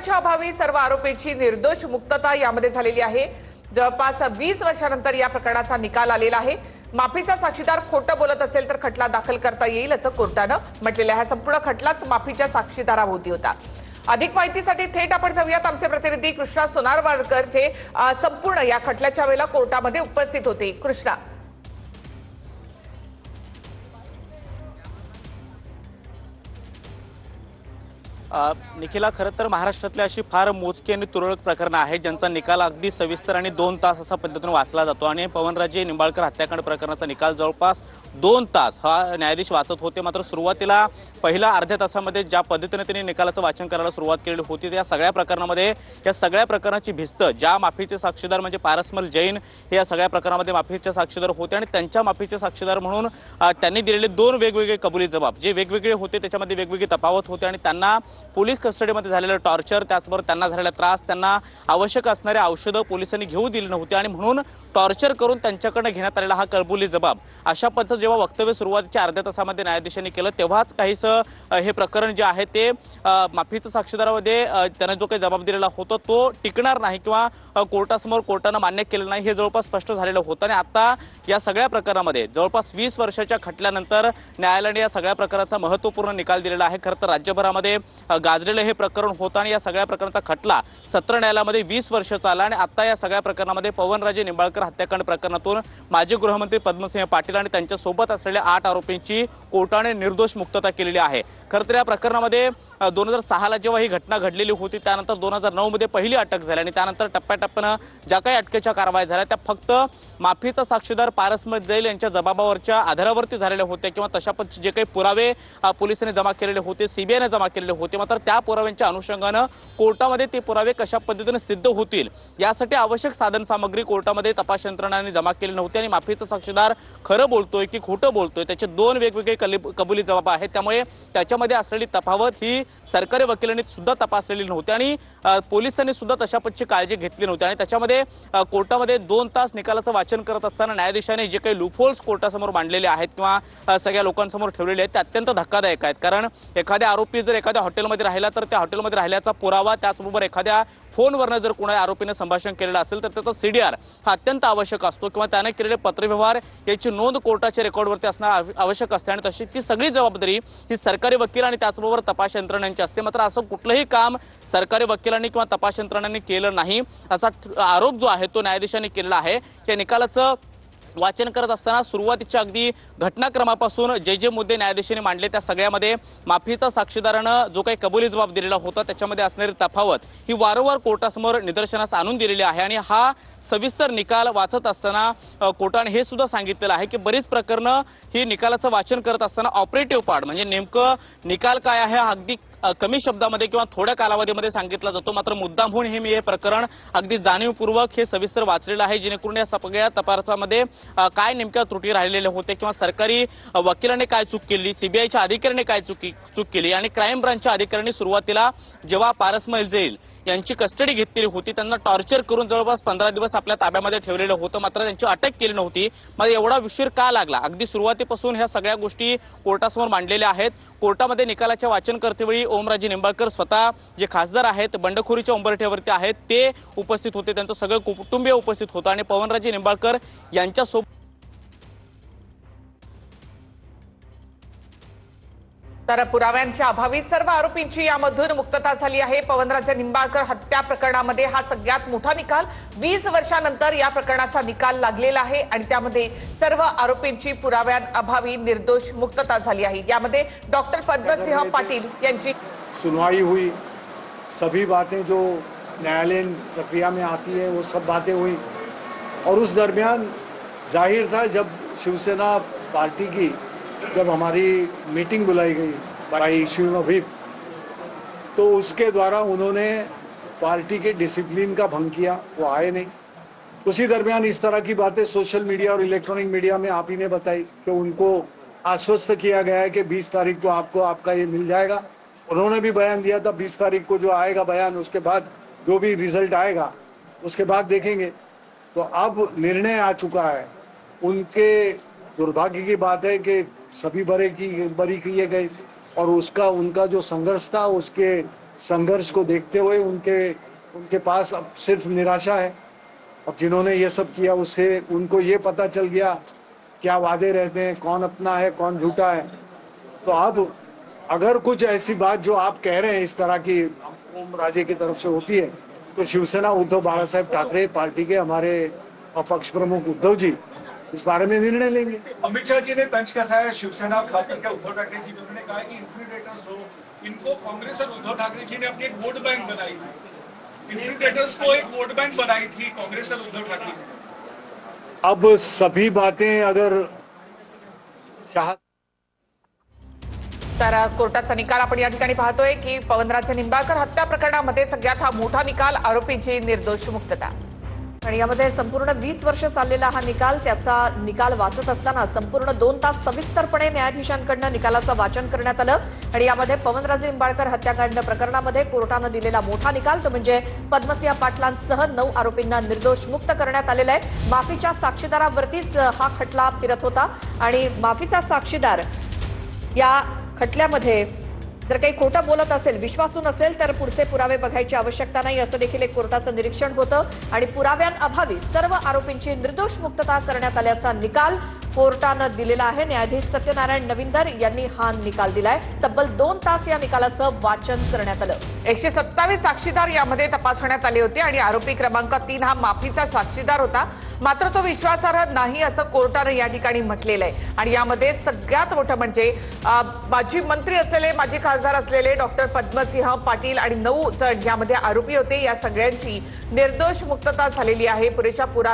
पुराव्यांच्या अभावी सर्व आरोपींची निर्दोष मुक्तता यामध्ये झालेली आहे। जवळपास 20 वर्षांनंतर या प्रकरणाचा निकाल आलेला आहे। माफीचा साक्षीदार खोटं बोलत असेल तर खटला दाखल करता येईल असं कोर्टानं म्हटलेलं आहे। हा संपूर्ण खटलाच माफीच्या साक्षीदाराभोवती होता। अधिक माहितीसाठी थेट आपण जाऊयात आमचे प्रतिनिधी कृष्णा सोनारवाडकर, जे संपूर्ण या खटल्याच्या वेळेला कोर्टामध्ये उपस्थित होते। कृष्णा, निखिला, खरं तर महाराष्ट्रातली अशी फार मोजकी आणि तुरळक प्रकरणं आहेत ज्यांचा निकाल अगदी सविस्तर आणि 2 तास असा पद्धतीने वाचला जातो। आणि पवनराजे निंबाळकर हत्याकांड प्रकरणाचा निकाल जवळपास 2 तास हा न्यायाधीश वाचत होते। मात्र सुरुवातीला पहिल्या अर्ध्या तासामध्ये ज्या पद्धतीने त्यांनी निकालाचं वाचन करायला सुरुवात केली होती, त्या सगळ्या प्रकरणामध्ये या सगळ्या प्रकरणाची भिस्त ज्या माफीचे साक्षीदार म्हणजे पारसमल जैन हे या सगळ्या प्रकरणामध्ये माफीचे साक्षीदार होते आणि त्यांच्या माफीचे साक्षीदार म्हणून त्यांनी दिलेले 2 वेगवेगळे कबुली जबाब जे वेगवेगळे होते, त्याच्यामध्ये वेगवेगळी तफावत होते। आणि त्यांना पोलीस कस्टडीमध्ये झालेलं टॉर्चर, त्याचबरोबर त्यांना झालेला त्रास, त्यांना आवश्यक असणारे औषधं पोलिसांनी घेऊ दिली नव्हती आणि म्हणून टॉर्चर करून त्यांच्याकडे घेण्यात आलेला हा कबुली जबाब, अशा पद्धत जेव्हा वक्तव्य सुरुवातीच्या अर्ध्या तासामध्ये न्यायाधीशांनी केलं तेव्हाच काहीसं हे प्रकरण जे आहे ते माफीच्या साक्षीदारामध्ये त्यांना जो काही जबाब दिलेला होता तो टिकणार नाही किंवा कोर्टासमोर कोर्टानं मान्य केलं नाही हे जवळपास स्पष्ट झालेलं होतं। आणि आता या सगळ्या प्रकरणामध्ये जवळपास 20 वर्षाच्या खटल्यानंतर न्यायालयाने या सगळ्या प्रकरणाचा महत्त्वपूर्ण निकाल दिलेला आहे। खरं तर राज्यभरामध्ये गाजलेलं हे प्रकरण होतं आणि या सगळ्या प्रकरणाचा खटला सत्र न्यायालयामध्ये 20 वर्ष चालला आणि आता या सगळ्या प्रकरणामध्ये पवनराजे निंबाळकर हत्याकांड प्रकरणातून माजी गृहमंत्री पद्मसिंह पाटील आणि त्यांच्या सोबत असलेल्या 8 आरोपींची कोर्टाने निर्दोष मुक्तता केलेली आहे। खरं तर या प्रकरणामध्ये 2006ला जेव्हा ही घटना घडलेली होती त्यानंतर 2009 मध्ये पहिली अटक झाली आणि त्यानंतर टप्प्याटप्प्यानं ज्या काही अटकेच्या कारवाया झाल्या त्या फक्त माफीचा साक्षीदार पारसमल जैन यांच्या जबाबावरच्या आधारावरती झालेल्या होत्या किंवा तशा पद्धतीचे जे काही पुरावे पोलिसांनी जमा केलेले होते, सीबीआयने जमा केलेले होते, मात्र त्या पुराव्यांच्या अनुषंगानं कोर्टामध्ये ते पुरावे कशा पद्धतीने सिद्ध होतील यासाठी आवश्यक साधन सामग्री कोर्टामध्ये तपास यंत्रणांनी जमा केली नव्हती आणि माफीचा साक्षीदार खरं बोलतोय की खोटं बोलतोय त्याचे 2 वेगवेगळे कबुली जबाब आहेत। त्यामुळे त्याच्यामध्ये असलेली तफावत ही सरकारी वकिलांनी सुद्धा तपासलेली नव्हती आणि पोलिसांनी सुद्धा तशा पद्धतीची काळजी घेतली नव्हती आणि त्याच्यामध्ये कोर्टामध्ये 2 तास निकालाचं वाचन करत असताना न्यायाधीशांनी जे काही लूपहोल्स कोर्टासमोर मांडलेले आहेत किंवा सगळ्या लोकांसमोर ठेवलेले आहेत ते अत्यंत धक्कादायक आहेत। कारण एखाद्या आरोपी जर एखाद्या हॉटेलमध्ये राहिला तर त्या हॉटेलमध्ये राहिल्याचा पुरावा, त्याचबरोबर एखाद्या फोनवरनं जर कोणा आरोपीने संभाषण केलेलं असेल तर त्याचा सीडीआर हा अत्यंत आवश्यक असतो किंवा त्याने केलेले पत्रव्यवहार याची नोंद कोर्टाच्या रेकॉर्डवरती असणं आवश्यक असते आणि तशी ती सगळी जबाबदारी ही सरकारी वकील आणि त्याचबरोबर तपास यंत्रणांची असते। मात्र असं कुठलंही काम सरकारी वकिलांनी किंवा तपास यंत्रणांनी केलं नाही असा आरोप जो आहे तो न्यायाधीशांनी केलेला आहे। या निकालाचं वाचन करत असताना सुरुवातीच्या अगदी घटनाक्रमापासून जे जे मुद्दे न्यायाधीशांनी मांडले त्या सगळ्यामध्ये माफीचा साक्षीदारानं जो काही कबुली जबाब दिलेला होता त्याच्यामध्ये असणारी तफावत ही वारंवार कोर्टासमोर निदर्शनास आणून दिलेली आहे। आणि हा सविस्तर निकाल वाचत असताना कोर्टाने हे सुद्धा सांगितलेलं आहे की बरीच प्रकरणं ही निकालाचं वाचन करत असताना ऑपरेटिव्ह पार्ट म्हणजे नेमकं निकाल काय आहे अगदी कमी शब्दामध्ये किंवा थोड्या कालावधीमध्ये सांगितला जातो, मात्र मुद्दामहून हे प्रकरण अगदी जाणीवपूर्वक हे सविस्तर वाचलेलं आहे जेणेकरून या सगळ्या तपासामध्ये काय नेमक्या त्रुटी राहिलेल्या होत्या किंवा सरकारी वकिलांनी काय चूक केली, सीबीआयच्या अधिकाऱ्यांनी काय चूक केली आणि क्राईम ब्रांचच्या अधिकाऱ्यांनी सुरुवातीला जेव्हा पारसमल जैन यांची कस्टडी घेतलेली होती त्यांना टॉर्चर करून जवळपास 15 दिवस आपल्या ताब्यामध्ये ठेवलेलं होतं, मात्र त्यांची अटक केली नव्हती। मग एवढा उशीर का लागला? अगदी सुरुवातीपासून ह्या सगळ्या गोष्टी कोर्टासमोर मांडलेल्या आहेत। कोर्टामध्ये निकालाच्या वाचन करतेवेळी ओमराजे निंबाळकर स्वतः जे खासदार आहेत बंडखोरीच्या उंबरठ्यावरती आहेत ते उपस्थित होते, त्यांचं सगळं कुटुंबीय उपस्थित होतं आणि पवनराजे निंबाळकर यांच्यासोबत तर पुराव्यांच्या अभावी सर्व आरोपींची यामधून मुक्तता झाली आहे। पवनराजे निंबाळकर हत्या प्रकरणामध्ये हा सगळ्यात मोठा निकाल 20 वर्षांनंतर या प्रकरणाचा निकाल लागलेला आहे आणि त्यामध्ये सर्व आरोपींची पुराव्यांअभावी निर्दोष मुक्तता झाली आहे। यामध्ये डॉक्टर पद्मसिंह पाटील यांची सुनवाई हुई, सभी बातें जो न्यायालयीन प्रक्रिया में आती है वो सब बातें हुई और उस दरमियान जाहिर था जब शिवसेना पार्टी की जब हमारी मीटिंग बुलाई गई बाई इश्यूइंग ऑफ व्हिप तो उसके द्वारा उन्होंने पार्टी के डिसिप्लिन का भंग किया, वो आए नहीं। उसी दरमियान इस तरह की बातें सोशल मीडिया और इलेक्ट्रॉनिक मीडिया में आप ही ने बताई कि उनको आश्वस्त किया गया है कि 20 तारीख को आपको आपका ये मिल जाएगा। उन्होंने भी बयान दिया था 20 तारीख को जो आएगा बयान उसके बाद जो भी रिजल्ट आएगा उसके बाद देखेंगे। तो अब निर्णय आ चुका है। उनके दुर्भाग्य की बात है कि सभी बरी किए गए और उसका उनका जो संघर्ष था उसके संघर्ष को देखते हुए उनके पास अब सिर्फ निराशा है। अब जिन्होंने ये सब किया उससे उनको ये पता चल गया क्या वादे रहते हैं, कौन अपना है कौन झूठा है। तो अब अगर कुछ ऐसी बात जो आप कह रहे हैं इस तरह की ओम राजे की तरफ से होती है तो शिवसेना उद्धव बाला साहेब ठाकरे पार्टी के हमारे पक्ष प्रमुख उद्धव जी इस बारे में निर्णय लेंगे। अमित शाह जी ने तंज कसा है शिवसेना खास करके उद्धव ठाकरे जी, उन्होंने कहा कि इन्फ्लुएटर्स हो, इनको कांग्रेस और उद्धव ठाकरे जी ने अपनी एक वोट बैंक बनाई थी। इन्फ्लुएटर्स को एक वोट बैंक बनाई थी कांग्रेस और उद्धव ठाकरे जी। अब सभी बातें अगर शाह तर कोर्टाचा निकाल आपण या ठिकाणी पाहतोय की पवनराजे निंबाळकर हत्या प्रकरणामध्ये सगळ्यात हा मोठा निकाल, आरोपीची निर्दोष मुक्तता। आणि यामध्ये संपूर्ण 20 वर्ष चाललेला हा निकाल, त्याचा निकाल वाचत असताना संपूर्ण 2 तास सविस्तरपणे न्यायाधीशांकडून निकालाचं वाचन करण्यात आलं आणि यामध्ये पवनराजे निंबाळकर हत्याकांड प्रकरणामध्ये कोर्टाने दिलेला मोठा निकाल तो म्हणजे पद्मसिंह पाटलांसह 9 आरोपींना निर्दोष मुक्त करण्यात आलेला आहे। माफीच्या साक्षीदारावरतीच हा खटला फिरत होता आणि माफीचा साक्षीदार या खटल्यामध्ये जर काही खोटं बोलत असेल, विश्वासू नसेल तर पुढचे पुरावे बघायची आवश्यकता नाही असं देखील एक कोर्टाचं निरीक्षण होतं आणि पुराव्यांअभावी सर्व आरोपींची निर्दोष मुक्तता करण्यात आल्याचा निकाल कोर्टानं दिलेला आहे। न्यायाधीश सत्यनारायण नविंदर यांनी हा निकाल दिलाय। तब्बल 2 तास या निकालाचं वाचन करण्यात आलं। 127 साक्षीदार यामध्ये तपासण्यात आले होते आणि आरोपी क्रमांक 3 हा माफीचा साक्षीदार होता, मात्र तो विश्वासार्ह नाही असं कोर्टाने या ठिकाणी म्हटलेलं आहे। आणि यामध्ये सगळ्यात मोठं म्हणजे माजी मंत्री असलेले, माजी खासदार असलेले डॉक्टर पद्मसिंह पाटील आणि 9 जण यामध्ये आरोपी होते। या सगळ्यांची निर्दोष मुक्तता झालेली आहे। पुरेशा पुरावा